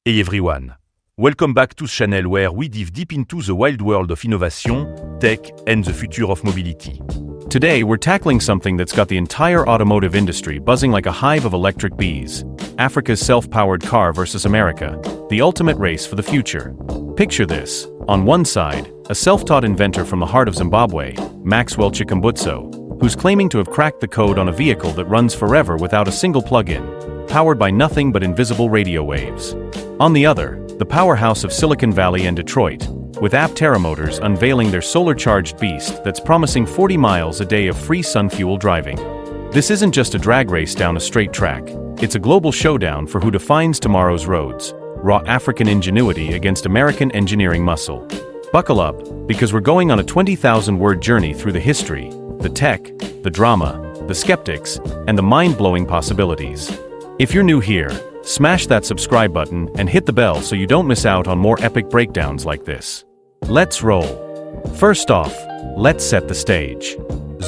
Hey everyone! Welcome back to the channel where we dive deep into the wild world of innovation, tech, and the future of mobility. Today, we're tackling something that's got the entire automotive industry buzzing like a hive of electric bees: Africa's self-powered car versus America, the ultimate race for the future. Picture this. On one side, a self-taught inventor from the heart of Zimbabwe, Maxwell Chikumbutso, who's claiming to have cracked the code on a vehicle that runs forever without a single plug-in, powered by nothing but invisible radio waves. On the other, the powerhouse of Silicon Valley and Detroit, with Aptera Motors unveiling their solar-charged beast that's promising 40 miles a day of free sun-fuel driving. This isn't just a drag race down a straight track, it's a global showdown for who defines tomorrow's roads, raw African ingenuity against American engineering muscle. Buckle up, because we're going on a 20,000-word journey through the history, the tech, the drama, the skeptics, and the mind-blowing possibilities. If you're new here, smash that subscribe button and hit the bell so you don't miss out on more epic breakdowns like this. Let's roll. First off, let's set the stage.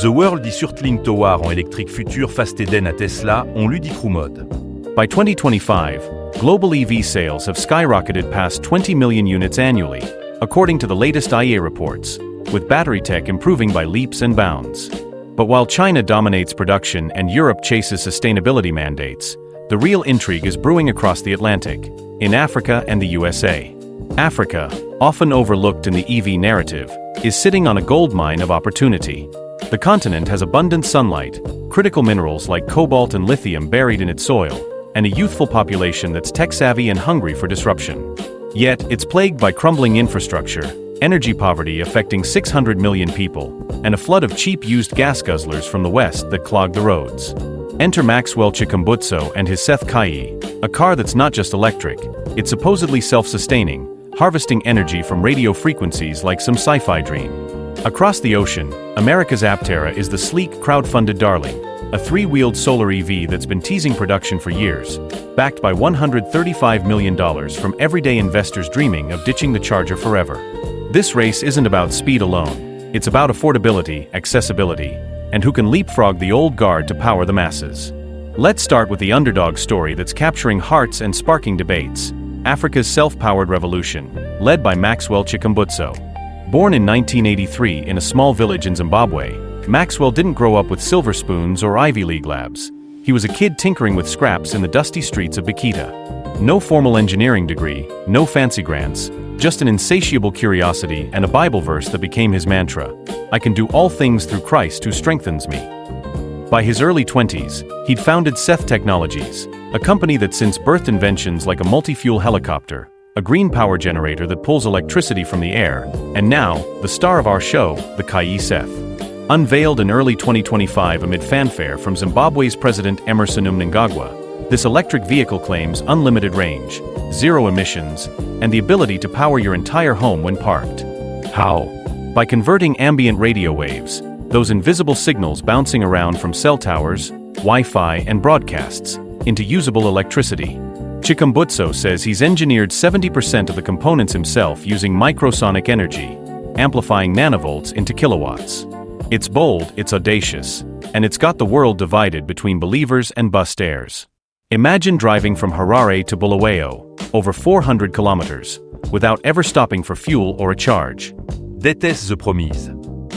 The world is hurtling toward an electric future fast eden à Tesla en ludic mode. By 2025, global EV sales have skyrocketed past 20 million units annually, according to the latest IEA reports, with battery tech improving by leaps and bounds. But while China dominates production and Europe chases sustainability mandates, the real intrigue is brewing across the Atlantic, in Africa and the USA. Africa, often overlooked in the EV narrative, is sitting on a goldmine of opportunity. The continent has abundant sunlight, critical minerals like cobalt and lithium buried in its soil, and a youthful population that's tech-savvy and hungry for disruption. Yet, it's plagued by crumbling infrastructure, energy poverty affecting 600 million people, and a flood of cheap used gas guzzlers from the west that clog the roads. Enter Maxwell Chikumbutso and his Seth Kai, a car that's not just electric, it's supposedly self-sustaining, harvesting energy from radio frequencies like some sci-fi dream. Across the ocean, America's Aptera is the sleek, crowd-funded darling, a three-wheeled solar EV that's been teasing production for years, backed by $135 million from everyday investors dreaming of ditching the charger forever. This race isn't about speed alone, it's about affordability, accessibility, and who can leapfrog the old guard to power the masses. Let's start with the underdog story that's capturing hearts and sparking debates: Africa's self-powered revolution, led by Maxwell Chikumbutso. Born in 1983 in a small village in Zimbabwe, Maxwell didn't grow up with silver spoons or Ivy League labs. He was a kid tinkering with scraps in the dusty streets of Bikita. No formal engineering degree, no fancy grants, just an insatiable curiosity and a Bible verse that became his mantra: I can do all things through Christ who strengthens me. By his early 20s, he'd founded Seth Technologies, a company that since birthed inventions like a multi-fuel helicopter, a green power generator that pulls electricity from the air, and now, the star of our show, the Kai Seth. Unveiled in early 2025 amid fanfare from Zimbabwe's President Emmerson Mnangagwa, this electric vehicle claims unlimited range, zero emissions, and the ability to power your entire home when parked. How? By converting ambient radio waves, those invisible signals bouncing around from cell towers, Wi-Fi, and broadcasts, into usable electricity. Chikumbutso says he's engineered 70% of the components himself using microsonic energy, amplifying nanovolts into kilowatts. It's bold, it's audacious, and it's got the world divided between believers and bust-airs. Imagine driving from Harare to Bulawayo, over 400 kilometers, without ever stopping for fuel or a charge. Déteste the promise.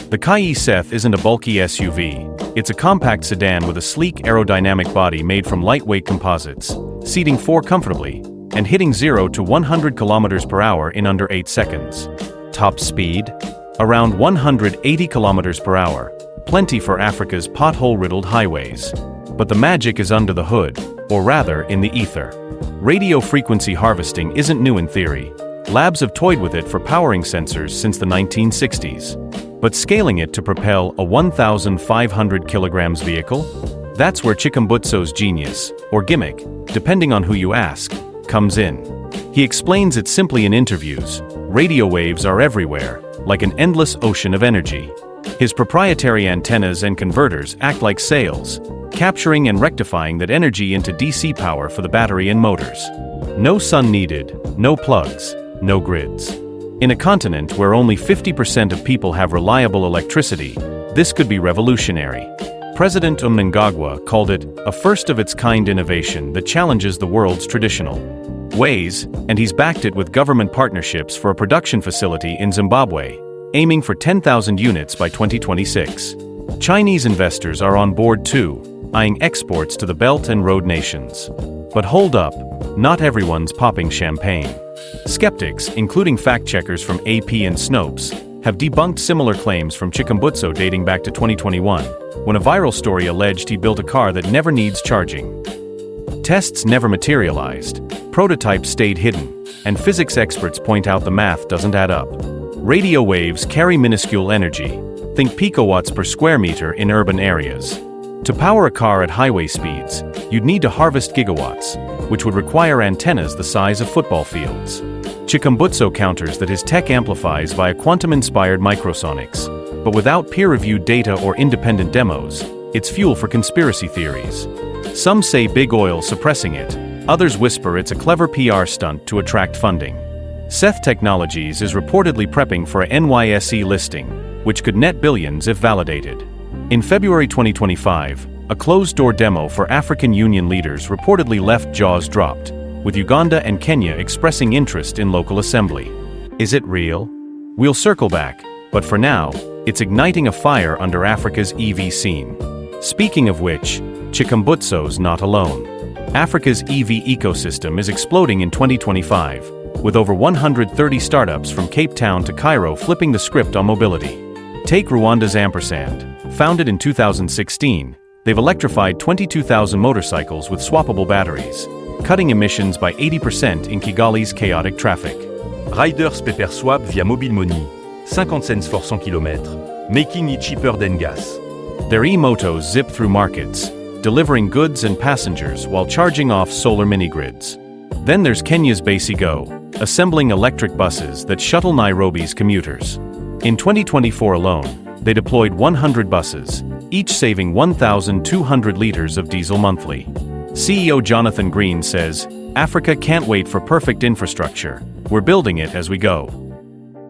The Kai Seth isn't a bulky SUV, it's a compact sedan with a sleek aerodynamic body made from lightweight composites, seating 4 comfortably, and hitting 0 to 100 kilometers per hour in under 8 seconds. Top speed? Around 180 kilometers per hour, plenty for Africa's pothole-riddled highways. But the magic is under the hood, or rather, in the ether. Radio frequency harvesting isn't new in theory. Labs have toyed with it for powering sensors since the 1960s. But scaling it to propel a 1,500 kilograms vehicle? That's where Chikumbutso's genius, or gimmick, depending on who you ask, comes in. He explains it simply in interviews: radio waves are everywhere, like an endless ocean of energy. His proprietary antennas and converters act like sails, capturing and rectifying that energy into DC power for the battery and motors. No sun needed, no plugs, no grids. In a continent where only 50% of people have reliable electricity, this could be revolutionary. President Mnangagwa called it a first-of-its-kind innovation that challenges the world's traditional weighs, and he's backed it with government partnerships for a production facility in Zimbabwe, aiming for 10,000 units by 2026. Chinese investors are on board too, eyeing exports to the Belt and Road nations. But hold up, not everyone's popping champagne. Skeptics, including fact-checkers from AP and Snopes, have debunked similar claims from Chikumbutso dating back to 2021, when a viral story alleged he built a car that never needs charging. Tests never materialized, prototypes stayed hidden, and physics experts point out the math doesn't add up. Radio waves carry minuscule energy, think picowatts per square meter in urban areas. To power a car at highway speeds, you'd need to harvest gigawatts, which would require antennas the size of football fields. Chikumbutso counters that his tech amplifies via quantum-inspired microsonics, but without peer-reviewed data or independent demos, it's fuel for conspiracy theories. Some say big oil suppressing it, others whisper it's a clever PR stunt to attract funding. Seth Technologies is reportedly prepping for a NYSE listing, which could net billions if validated. In February 2025, a closed-door demo for African Union leaders reportedly left jaws dropped, with Uganda and Kenya expressing interest in local assembly. Is it real? We'll circle back, but for now, it's igniting a fire under Africa's EV scene. Speaking of which, Chikumbutso's not alone. Africa's EV ecosystem is exploding in 2025, with over 130 startups from Cape Town to Cairo flipping the script on mobility. Take Rwanda's Ampersand. Founded in 2016, they've electrified 22,000 motorcycles with swappable batteries, cutting emissions by 80% in Kigali's chaotic traffic. Riders pay per swap via mobile money, 50 cents for 100 km, making it cheaper than gas. Their e-motos zip through markets, delivering goods and passengers while charging off solar mini-grids. Then there's Kenya's Basigo, assembling electric buses that shuttle Nairobi's commuters. In 2024 alone, they deployed 100 buses, each saving 1,200 liters of diesel monthly. CEO Jonathan Green says, "Africa can't wait for perfect infrastructure. We're building it as we go."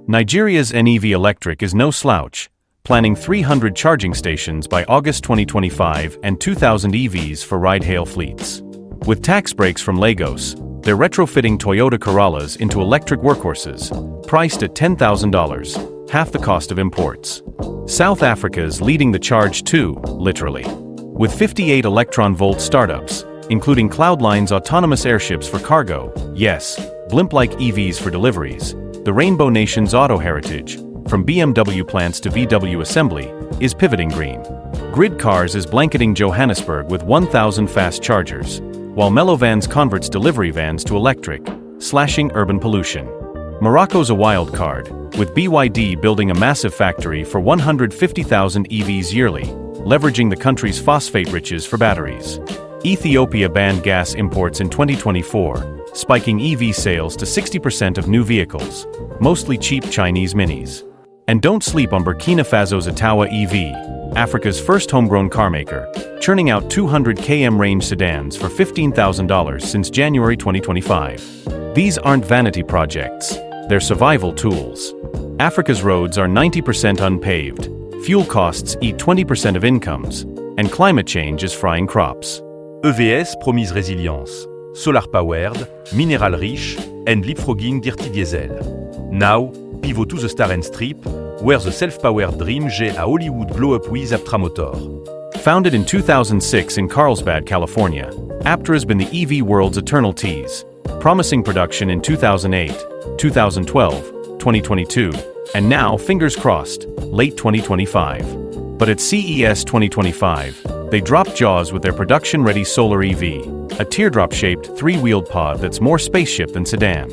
Nigeria's NEV Electric is no slouch, planning 300 charging stations by August 2025 and 2,000 EVs for ride-hail fleets. With tax breaks from Lagos, they're retrofitting Toyota Corollas into electric workhorses, priced at $10,000, half the cost of imports. South Africa's leading the charge too, literally. With 58 electron-volt startups, including Cloudline's autonomous airships for cargo, yes, blimp-like EVs for deliveries, the Rainbow Nation's auto heritage, from BMW plants to VW assembly, is pivoting green. Grid Cars is blanketing Johannesburg with 1,000 fast chargers, while Melovans converts delivery vans to electric, slashing urban pollution. Morocco's a wild card, with BYD building a massive factory for 150,000 EVs yearly, leveraging the country's phosphate riches for batteries. Ethiopia banned gas imports in 2024, spiking EV sales to 60% of new vehicles, mostly cheap Chinese minis. And don't sleep on Burkina Faso's Atawa EV, Africa's first homegrown carmaker, churning out 200 km range sedans for $15,000 since January 2025. These aren't vanity projects, they're survival tools. Africa's roads are 90% unpaved, fuel costs eat 20% of incomes, and climate change is frying crops. EVS promise résilience, solar-powered, mineral-rich, and leapfrogging dirty diesel. Now, pivot to the Star and Strip, where the self-powered Dream J a Hollywood blow up with Aptra motor. Founded in 2006 in Carlsbad, California, Aptra has been the EV world's eternal tease, promising production in 2008, 2012, 2022, and now, fingers crossed, late 2025. But at CES 2025, they dropped jaws with their production-ready solar EV, a teardrop-shaped, three-wheeled pod that's more spaceship than sedan.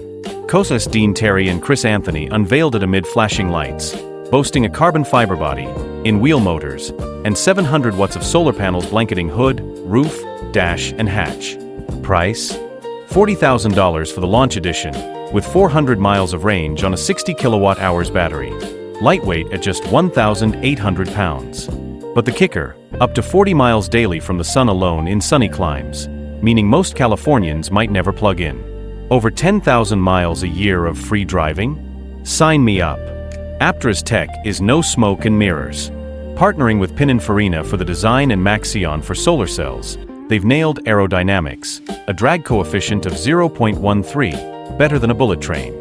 COSA's Dean Terry and Chris Anthony unveiled it amid flashing lights, boasting a carbon fiber body, in-wheel motors, and 700 watts of solar panels blanketing hood, roof, dash, and hatch. Price? $40,000 for the launch edition, with 400 miles of range on a 60 kilowatt-hours battery. Lightweight at just 1,800 pounds. But the kicker, up to 40 miles daily from the sun alone in sunny climes, meaning most Californians might never plug in. Over 10,000 miles a year of free driving? Sign me up. Aptra's tech is no smoke and mirrors. Partnering with Pininfarina for the design and Maxion for solar cells, They've nailed aerodynamics, a drag coefficient of 0.13, better than a bullet train.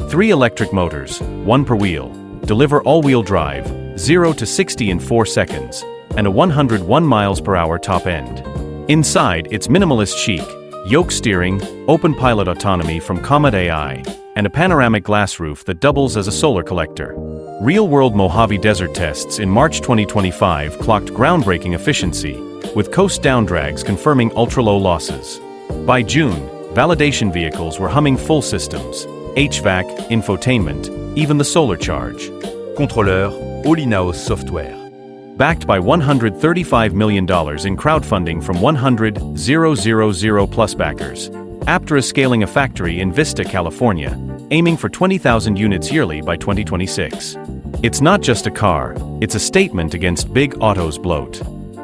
3 electric motors, 1 per wheel, deliver all-wheel drive, 0 to 60 in 4 seconds, and a 101 miles per hour top end. Inside, it's minimalist chic, yoke steering, open pilot autonomy from Comet AI, and a panoramic glass roof that doubles as a solar collector. Real-world Mojave Desert tests in March 2025 clocked groundbreaking efficiency, with coast downdrags confirming ultra-low losses. By June, validation vehicles were humming full systems, HVAC, infotainment, even the solar charge. Contrôleur, all-in-house software. Backed by $135 million in crowdfunding from 100,000+ backers, Aptra is scaling a factory in Vista, California, aiming for 20,000 units yearly by 2026. It's not just a car, it's a statement against big auto's bloat.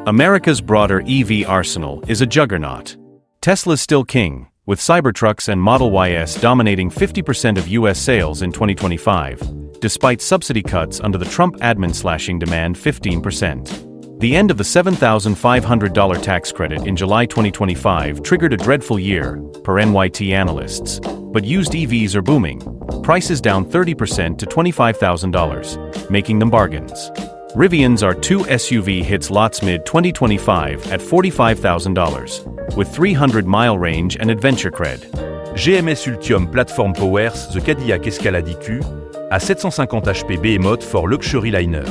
America's broader EV arsenal is a juggernaut. Tesla's still king, with Cybertrucks and Model YS dominating 50% of US sales in 2025, despite subsidy cuts under the Trump admin slashing demand 15%. The end of the $7,500 tax credit in July 2025 triggered a dreadful year, per NYT analysts, but used EVs are booming, prices down 30% to $25,000, making them bargains. Rivian's R2 SUV hits lots mid-2025 at $45,000, with 300-mile range and adventure cred. GMS Ultium Platform powers the Cadillac Escalade IQ à 750 HP Behemoth for luxury liner.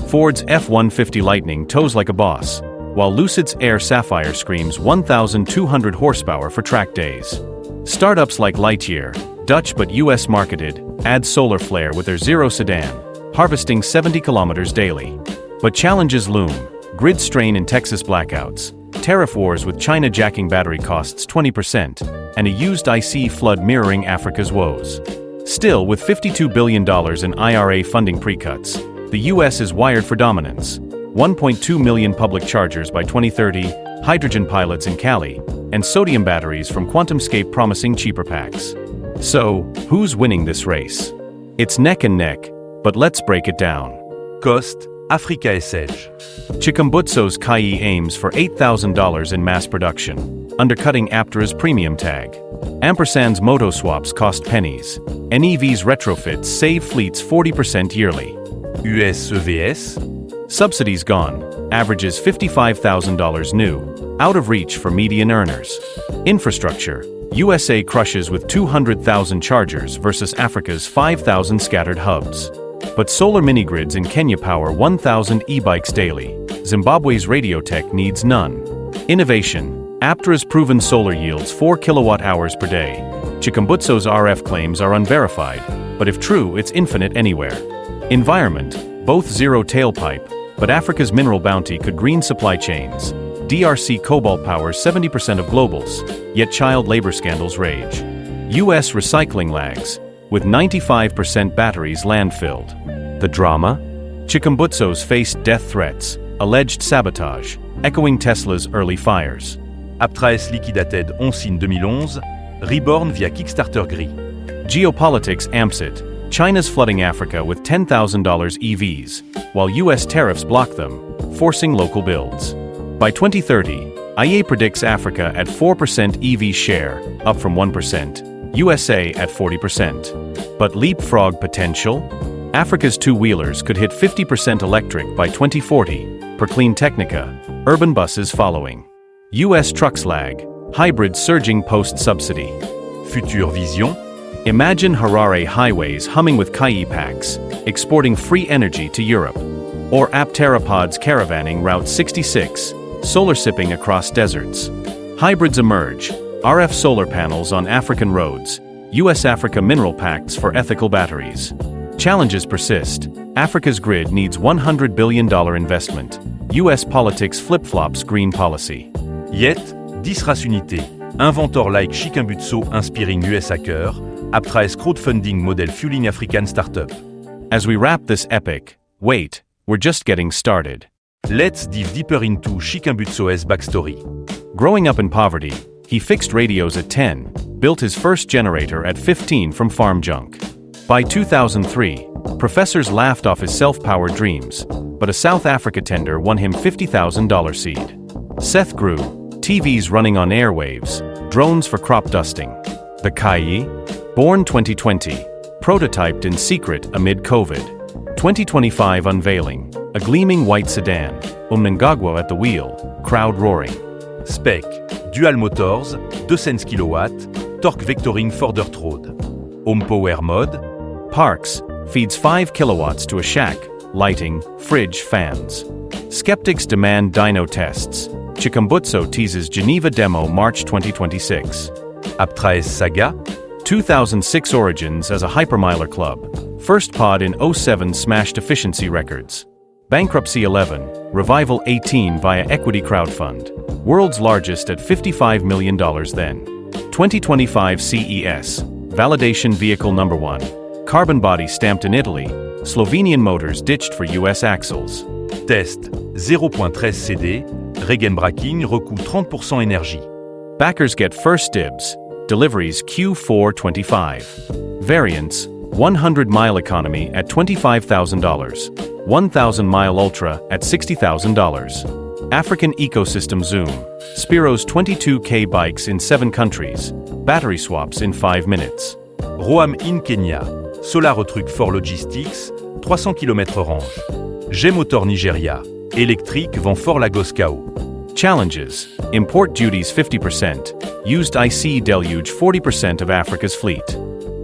Ford's F-150 Lightning tows like a boss, while Lucid's Air Sapphire screams 1,200 horsepower for track days. Startups like Lightyear, Dutch but US marketed, add solar flare with their Zero sedan, harvesting 70 kilometers daily. But challenges loom: grid strain in Texas blackouts, tariff wars with China jacking battery costs 20%, and a used IC flood mirroring Africa's woes. Still, with $52 billion in IRA funding pre-cuts, the US is wired for dominance. 1.2 million public chargers by 2030, hydrogen pilots in Cali, and sodium batteries from QuantumScape promising cheaper packs. So, who's winning this race? It's neck and neck, but let's break it down. Cost, Africa Edge. Chikumbutso's Kai aims for $8,000 in mass production, undercutting Aptra's premium tag. Ampersand's Moto swaps cost pennies. NEV's retrofits save fleets 40% yearly. US EVS. Subsidies gone, averages $55,000 new, out of reach for median earners. Infrastructure, USA crushes with 200,000 chargers versus Africa's 5,000 scattered hubs. But solar mini-grids in Kenya power 1,000 e-bikes daily. Zimbabwe's radio tech needs none. Innovation, Aptra's proven solar yields 4 kilowatt-hours per day. Chikumbutso's RF claims are unverified, but if true, it's infinite anywhere. Environment, both zero tailpipe, but Africa's mineral bounty could green supply chains. DRC cobalt powers 70% of globals, yet child labor scandals rage. US recycling lags, with 95% batteries landfilled. The drama? Chikumbutso's faced death threats, alleged sabotage, echoing Tesla's early fires. Aptra S liquidated 11 2011, reborn via Kickstarter Gris. Geopolitics amps it. China's flooding Africa with $10,000 EVs, while US tariffs block them, forcing local builds. By 2030, IA predicts Africa at 4% EV share, up from 1%, USA at 40%. But leapfrog potential? Africa's two-wheelers could hit 50% electric by 2040, per Clean Technica, urban buses following. US trucks lag, hybrids surging post-subsidy. Future Vision. Imagine Harare highways humming with Kai packs, exporting free energy to Europe. Or Apteropods caravanning Route 66, solar sipping across deserts. Hybrids emerge, RF solar panels on African roads, US-Africa mineral pacts for ethical batteries. Challenges persist. Africa's grid needs $100 billion investment. US politics flip-flops green policy. Yet, 10 races unités. Inventor like Chikumbutso inspiring US hacker, Aptra S crowdfunding model fueling African startup. As we wrap this epic, wait, we're just getting started. Let's dive deeper into Chikumbutso's backstory. Growing up in poverty, he fixed radios at 10, built his first generator at 15 from farm junk. By 2003, professors laughed off his self-powered dreams, but a South Africa tender won him $50,000 seed. Seth grew, TVs running on airwaves, drones for crop dusting. The Kayi, born 2020, prototyped in secret amid COVID. 2025 unveiling, a gleaming white sedan, Mnangagwa at the wheel, crowd roaring. Spec, dual motors, 200 kW, torque vectoring for dirt road. Home power mode. Parks, feeds 5 kilowatts to a shack, lighting, fridge, fans. Skeptics demand dyno tests. Chikumbutso teases Geneva demo March 2026. Aptraes Saga. 2006 origins as a hypermiler club. First pod in 07 smashed efficiency records. Bankruptcy 11, revival 18 via equity crowdfund. World's largest at $55 million then. 2025 CES, validation vehicle number 1. Carbon body stamped in Italy. Slovenian motors ditched for US axles. Test, 0.13 CD, Regenbraking recoût 30% énergie. Backers get first dibs. Deliveries Q4 25. Variants, 100-mile economy at $25,000. 1,000-mile ultra at $60,000. African ecosystem zoom. Spiro's 22K bikes in 7 countries. Battery swaps in 5 minutes. Roam in Kenya. Solar Truck for Logistics, 300 km range. G-Motor Nigeria. Électrique vend fort Lagos KO. Challenges. Import duties 50%. Used IC deluge 40% of Africa's fleet.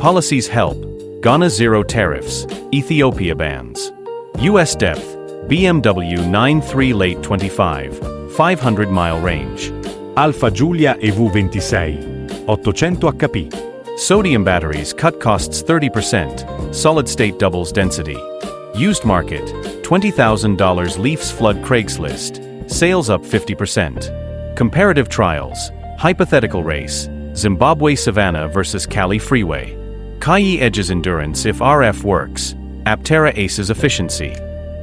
Policies help. Ghana zero tariffs. Ethiopia bans. US depth. BMW 9.3 late 25. 500-mile range. Alfa Giulia EV26, 800 HP. Sodium batteries cut costs 30%. Solid-state doubles density. Used market. $20,000 Leafs flood Craigslist. Sales up 50%. Comparative trials. Hypothetical race. Zimbabwe Savannah versus Cali Freeway. Kayi edges endurance if RF works. Aptera aces efficiency.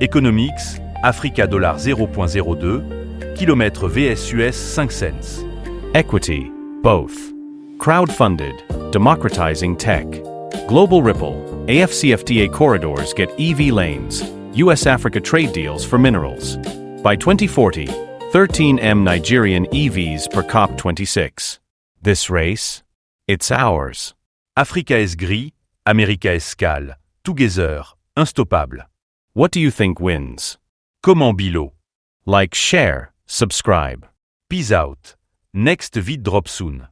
Economics, Africa dollar 0.02, kilomètre vs US 5 cents. Equity, both. Crowdfunded, democratizing tech. Global Ripple, AFCFTA corridors get EV lanes. US-Africa trade deals for minerals. By 2040, 13M Nigerian EVs per COP26. This race? It's ours. Africa est gris, America est scale. Together, unstoppable. What do you think wins? Comment Bilo? Like, share, subscribe. Peace out. Next vid drop soon.